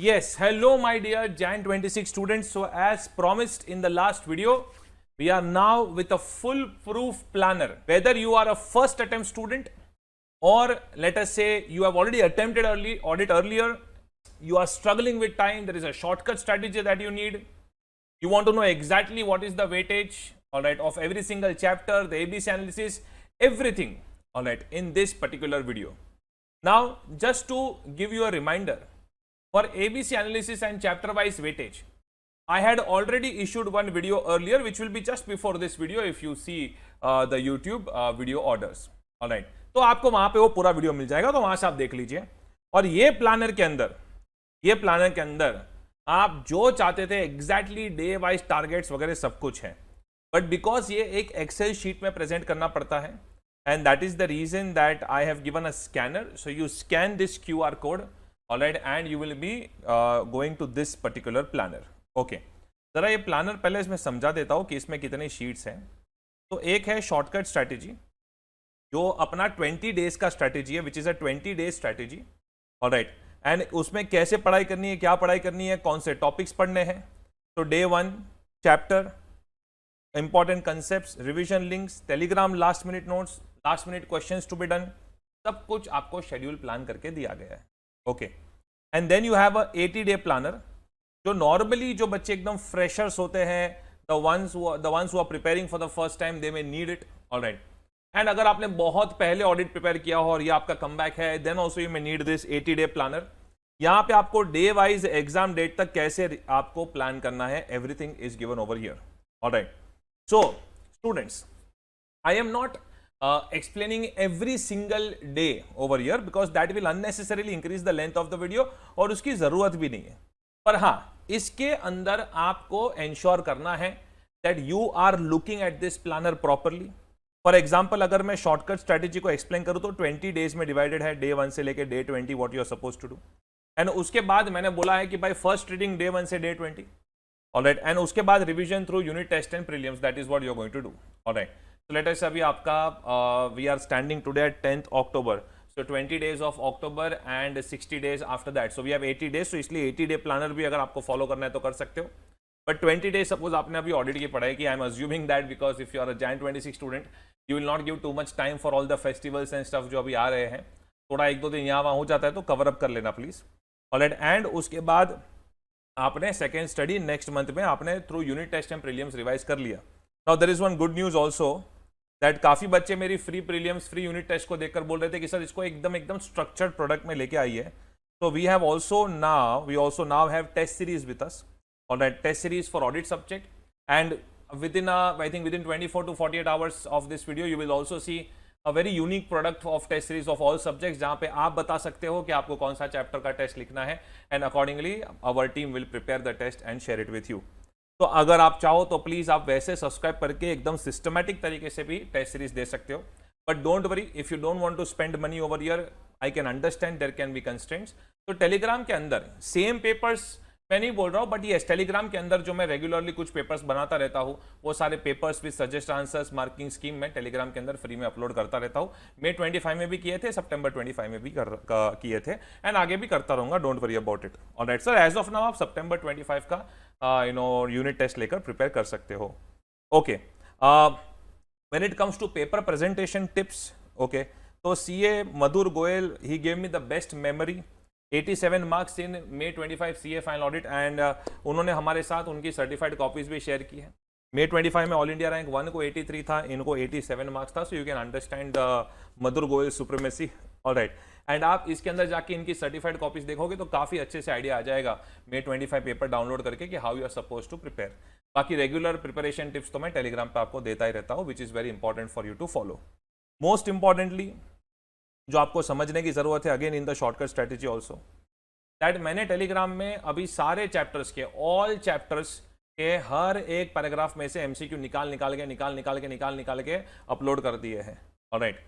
Yes, hello my dear Jan 26 students. So as promised in the last video, we are now with a full proof planner. Whether you are a first attempt student or let us say you have already attempted audit earlier, you are struggling with time, there is a shortcut strategy that you need. You want to know exactly what is the weightage, alright, of every single chapter, the ABC analysis, everything, alright, in this particular video. Now, just to give you a reminder, for ABC analysis and chapter wise weightage, I had already issued one video earlier which will be just before this video if you see the YouTube video orders. Alright, तो आपको वहां पे वो पूरा video मिल जाएगा, तो वहां से आप देख लीजिए. और ये प्लानर के अंदर आप जो चाहते थे एग्जैक्टली डे वाइज टारगेट्स वगैरह सब कुछ है, बट बिकॉज ये एक एक्सेल शीट में प्रेजेंट करना पड़ता है, and that is the reason that I have given a scanner. So you scan this QR code, alright, and you will be going to this particular planner. Okay, जरा ये planner पहले इसमें समझा देता हूँ कि इसमें कितने शीट्स हैं. तो एक है शॉर्टकट स्ट्रैटेजी, जो अपना 20 डेज का स्ट्रैटेजी है, which is a 20 days strategy. Alright, and उसमें कैसे पढ़ाई करनी है, क्या पढ़ाई करनी है, कौन से टॉपिक्स पढ़ने हैं. तो day 1 chapter, important concepts, revision links, Telegram last minute notes, last minute questions to be done, सब कुछ आपको शेड्यूल प्लान करके दिया गया है. Okay, and then you have a 80 day planner, जो नॉर्मली जो बच्चे एकदम फ्रेशर्स होते हैं, the ones who are preparing for the first time, they may need it. Alright, and अगर आपने बहुत पहले ऑडिट प्रिपेयर किया हो और ये आपका कमबैक है, then also you may need this 80 day planner. यहाँ पे आपको डे वाइज एग्जाम डेट तक कैसे आपको प्लान करना है, everything is given over here. Alright, so students, I am not explaining every single day over here because that will unnecessarily increase the length of the video और उसकी जरूरत भी नहीं है. पर हाँ, इसके अंदर आपको ensure करना है that you are looking at this planner properly. For example, अगर मैं शॉर्टकट स्ट्रैटेजी को एक्सप्लेन करूं तो 20 डेज में डिवाइडेड है, डे 1 से लेकर day 20 what you are suppose to do. And उसके बाद मैंने बोला है कि भाई फर्स्ट रीडिंग डे 1 से डे 20. ऑलराइट, एंड उसके बाद revision through unit test and prelims, that is what you are going to do. Alright, so let us, अभी आपका we are standing today at 10th October, so 20 days of October and 60 days after that, so we have 80 days. तो इसलिए 80 day planner भी अगर आपको follow करना है तो कर सकते हो. बट 20 डेज सपोज आपने अभी ऑडिट की पढ़ाई की, I am assuming that because if you are a Jan 26 student, you will not give too much time for all the festivals and stuff जो अभी आ रहे हैं. थोड़ा 1-2 दिन यहाँ वहाँ हो जाता है तो कवर अप कर लेना प्लीज. ऑलराइट, एंड उसके बाद आपने सेकेंड स्टडी नेक्स्ट मंथ में आपने through unit test and prelims revise कर लिया. Now there is one good news also, that काफी बच्चे मेरी free prelims free unit test को देखकर बोल रहे थे कि सर इसको एकदम स्ट्रक्चर्ड प्रोडक्ट में लेके आइए. तो we also now have test series with us. Alright, test series for audit subject, and within 24 to 48 hours of this video you will also see a very unique product of test series of all subjects, जहां पे आप बता सकते हो कि आपको कौन सा चैप्टर का टेस्ट लिखना है, and accordingly our team will prepare the test and share it with you. तो अगर आप चाहो तो प्लीज आप वैसे सब्सक्राइब करके एकदम सिस्टमैटिक तरीके से भी टेस्ट सीरीज दे सकते हो. But don't worry, if you don't want to spend money over here, I can understand, there can be constraints. तो टेलीग्राम के अंदर सेम पेपर्स मैं नहीं बोल रहा हूँ, बट ये टेलीग्राम के अंदर जो मैं रेगुलरली कुछ पेपर्स बनाता रहता हूँ, वो सारे papers with suggest answers, marking scheme मैं टेलीग्राम के अंदर फ्री में अपलोड करता रहता हूँ. May 25 में भी किए थे, September 25 में भी किए थे, एंड आगे भी करता रहूंगा, don't worry about it. Alright sir, as of now आप September 25 का यूनिट टेस्ट लेकर प्रिपेयर कर सकते हो. Okay, when it comes to paper presentation tips, okay, तो CA Madhur Goyal, he gave me the best memory, 87 marks in May 25 CA final audit, and उन्होंने हमारे साथ उनकी सर्टिफाइड कॉपीज भी शेयर की है. May 25 में ऑल इंडिया रैंक 1 को 83 था, इनको 87 मार्क्स था. So you can understand Madhur Goyal supremacy. Alright, and आप इसके अंदर जाके इनकी सर्टिफाइड कॉपीज देखोगे तो काफी अच्छे से आइडिया आ जाएगा May 25 पेपर डाउनलोड करके कि how you are suppose to prepare. बाकी रेगुलर प्रिपरेशन टिप्स तो मैं टेलीग्राम पे आपको देता ही रहता हूँ, which is very important for you to follow. Most importantly जो आपको समझने की जरूरत है, again in the shortcut strategy also, that मैंने टेलीग्राम में अभी सारे चैप्टर्स के, ऑल चैप्टर्स के हर एक पैराग्राफ में से MCQ निकाल के अपलोड कर दिए हैं. Alright,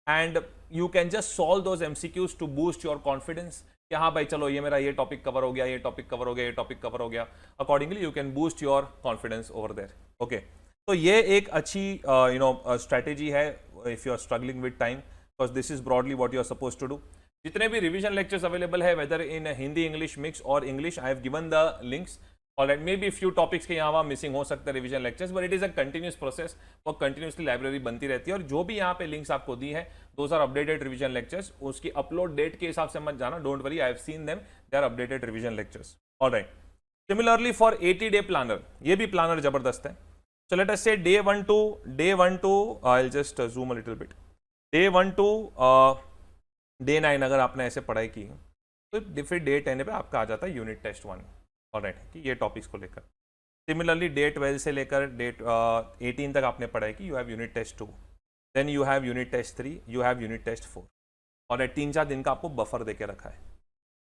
and you can just solve those MCQs to boost your confidence कि हाँ भाई चलो ये मेरा ये टॉपिक कवर हो गया, ये टॉपिक कवर हो गया, ये टॉपिक कवर हो गया. Accordingly you can boost your confidence over there. Okay, तो ये एक अच्छी स्ट्रैटेजी है if you are struggling with time, because this is broadly what you are supposed to do. जितने भी रिवीजन लेक्चर्स अवेलेबल है वेदर इन हिंदी इंग्लिश मिक्स और English, I have given the links. Alright, may be few topics के यहाँ missing हो सकता है revision lectures, but it is a continuous process, और कंटिन्यूसली लाइब्रेरी बनती रहती है। और जो भी यहाँ पे लिंक्स आपको दी है, those are updated revision lectures. उसकी अपलोड डेट के हिसाब से मत जाना, don't worry, I have seen them, they are updated revision lectures. Alright, similarly for 80 day planner, ये भी प्लानर जबरदस्त है। So let us say day 1 to I'll just zoom a little bit. Day 1 to day 9 अगर आपने ऐसे पढ़ाई की तो फिर डे 10 पे आपका आ जाता है यूनिट टेस्ट 1। ऑलराइट, कि ये टॉपिक्स को लेकर। सिमिलरली डे 12 से लेकर डे 18 तक आपने पढ़ाई की, you have unit test 2, then you have unit test 3, you have unit test 4। और 3-4 दिन का आपको बफर देके रखा है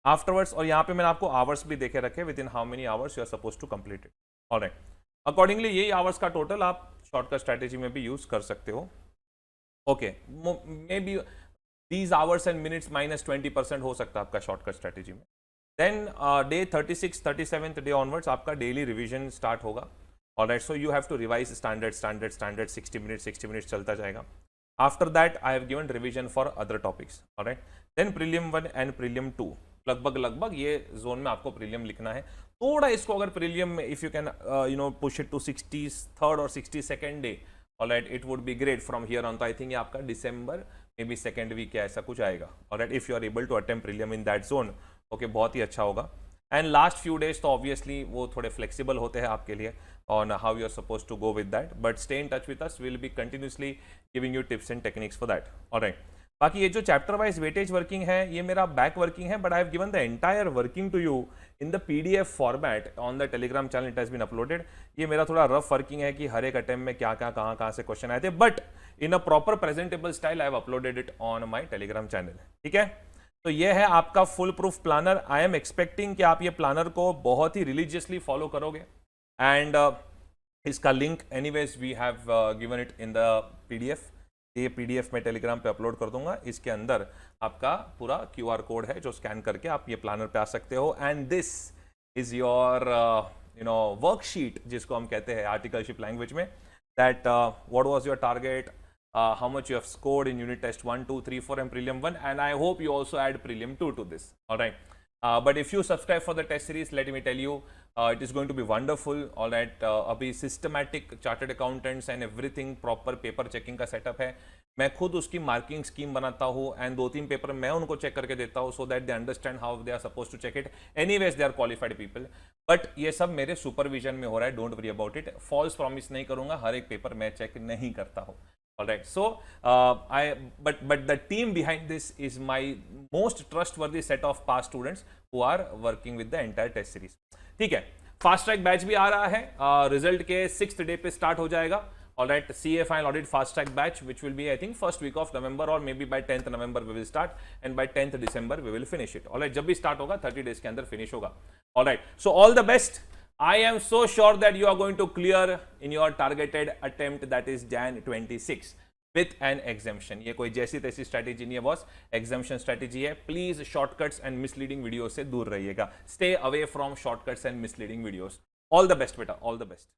आफ्टरवर्ड्स। और यहाँ पे मैंने आपको आवर्स भी देखे रखे, with in how many hours you are suppose to complete it. Alright, accordingly यही आवर्स का टोटल आप शॉर्टकट स्ट्रैटेजी में भी यूज कर सकते हो। Okay, maybe these hours and minutes -20% हो सकता है आपका शॉर्टकट स्ट्रैटेजी में। देन डे 36, 37 डे ऑनवर्ड्स आपका डेली रिवीजन स्टार्ट होगा। Alright, so you have to revise standard 60 minutes चलता जाएगा। After that I have given revision for other topics. Alright, then prelim 1 and prelim 2, लगभग ये zone में आपको prelim लिखना है। थोड़ा इसको अगर प्रीलियम में if you can push it to 63rd और 62nd day, alright, it would be great from here on. तो आई थिंक ये आपका दिसंबर मे बी 2nd वीक या ऐसा कुछ आएगा। Alright, if you are able to attempt prelim in that zone, okay, बहुत ही अच्छा होगा। एंड लास्ट फ्यू डेज तो ऑब्वियसली वो थोड़े फ्लेक्सिबल होते हैं आपके लिए on how you are suppose to go with that, but stay in touch with us, will be continuously giving you tips and techniques for that. Alright, बाकी ये जो चैप्टर वाइज वेटेज वर्किंग है ये मेरा बैक वर्किंग है, but I have given the entire working to you in the PDF format on the Telegram channel, it has been uploaded. ये मेरा थोड़ा रफ वर्किंग है कि हर एक अटेम्प्ट में क्या क्या कहाँ से क्वेश्चन आए थे, but in a proper presentable style I have uploaded it on my Telegram channel. ठीक है, तो ये है आपका full proof planner. I am expecting कि आप ये प्लानर को बहुत ही रिलीजियसली फॉलो करोगे। एंड इसका link anyways we have given it in the PDF। ये PDF में टेलीग्राम पे अपलोड कर दूंगा। इसके अंदर आपका पूरा QR कोड है जो स्कैन करके आप ये प्लानर पे आ सकते हो। And this is your worksheet, जिसको हम कहते हैं आर्टिकलशिप लैंग्वेज में, that what was your target, how much you have scored in unit test 1, 2, 3, 4 and prelim 1, and I hope you also add prelim 2 to this. All right, but if you subscribe for the test series, let me tell you, it is going to be wonderful. All right, अभी systematic chartered accountants and everything proper paper checking का setup है। मैं खुद उसकी marking scheme बनाता हूँ and 2-3 paper मैं उनको चेक करके देता हूँ, so that they understand how they are suppose to check it. Anyways they are qualified people, but ये सब मेरे सुपरविजन में हो रहा है, don't worry about it. False promise नहीं करूंगा, हर एक पेपर मैं चेक नहीं करता हूँ। All right, so but the team behind this is my most trustworthy set of past students who are working with the entire test series. ठीक है, fast track batch भी आ रहा है, रिजल्ट के 6th डे पे स्टार्ट हो जाएगा। All right, CA Final Audit Fast Track Batch, which will be I think first week of November or maybe by 10th November we will start and by 10th December we will finish it. All right, जब भी start होगा 30 days के अंदर finish होगा। All right, so all the best. I am so sure that you are going to clear in your targeted attempt, that is Jan 26 with an exemption. ये कोई जैसी तैसी strategy नहीं है बॉस, exemption strategy है। Please shortcuts and misleading videos से दूर रहिएगा। Stay away from shortcuts and misleading videos. All the best बेटा, all the best.